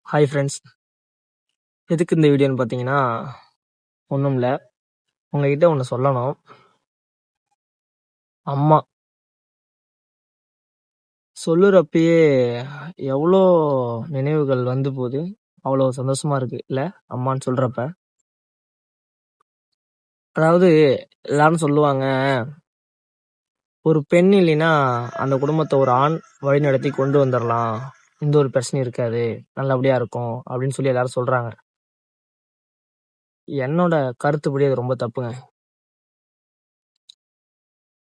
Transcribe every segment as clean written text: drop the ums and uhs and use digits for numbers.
Hi friends. எதுக்கு இந்த வீடியோன்னு பார்த்தீங்கன்னா, ஒன்றும் இல்லை. உங்ககிட்ட ஒன்று சொல்லணும். அம்மா சொல்லுறப்பயே எவ்வளோ நினைவுகள் வந்து போகுது. அவ்வளோ சந்தோஷமா இருக்கு இல்லை அம்மான்னு சொல்கிறப்ப. அதாவது எல்லாரும் சொல்லுவாங்க, ஒரு பெண் இல்லைன்னா அந்த குடும்பத்தை ஒரு ஆண் வழிநடத்தி கொண்டு வந்துடலாம், எந்த ஒரு பிரச்சனையும் இருக்காது, நல்லபடியாக இருக்கும் அப்படின்னு சொல்லி எல்லாரும் சொல்கிறாங்க. என்னோட கருத்துப்படி அது ரொம்ப தப்புங்க.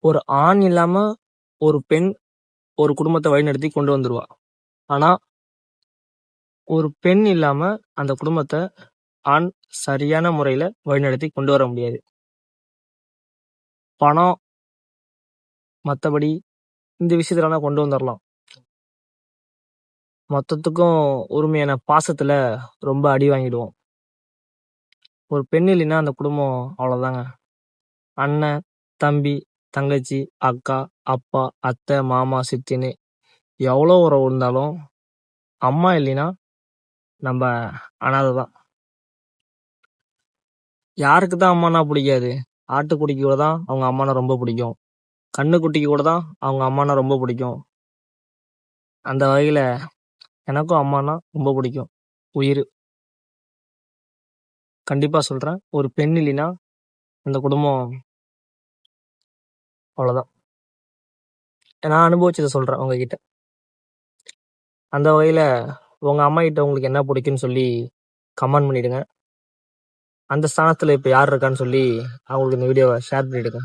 ஒரு ஆண் இல்லாம ஒரு பெண் ஒரு குடும்பத்தை வழிநடத்தி கொண்டு வந்துருவா. ஆனா ஒரு பெண் இல்லாம அந்த குடும்பத்தை ஆண் சரியான முறையில வழிநடத்தி கொண்டு வர முடியாது. பணம் மத்தபடி இந்த விஷயத்துல கொண்டு வந்துடலாம். மொத்தத்துக்கும் உரிமையான பாசத்துல ரொம்ப அடி வாங்கிடுவோம். ஒரு பெண் இல்லைன்னா அந்த குடும்பம் அவ்வளவுதாங்க. அண்ணன், தம்பி, தங்கச்சி, அக்கா, அப்பா, அத்தை, மாமா, சித்தின்னு எவ்வளோ உறவு இருந்தாலும் அம்மா இல்லைன்னா நம்ம அனாதை தான். யாருக்கு தான் அம்மானா பிடிக்காது? ஆட்டுக்குட்டிக்கு கூட தான் அவங்க அம்மானா ரொம்ப பிடிக்கும். கண்ணுக்குட்டிக்கு கூட தான் அவங்க அம்மானா ரொம்ப பிடிக்கும். அந்த வகையில எனக்கும் அம்மானா ரொம்ப பிடிக்கும். உயிர். கண்டிப்பா சொல்றேன். ஒரு பெண் இல்லைன்னா அந்த குடும்பம் அவ்வளவுதான். நான் அனுபவிச்சதை சொல்றேன் உங்ககிட்ட. அந்த வகையில உங்க அம்மா கிட்ட உங்களுக்கு என்ன பிடிக்குன்னு சொல்லி கமெண்ட் பண்ணிடுங்க. அந்த ஸ்தானத்துல இப்ப யார் இருக்கான்னு சொல்லி அவங்களுக்கு இந்த வீடியோவை ஷேர் பண்ணிடுங்க.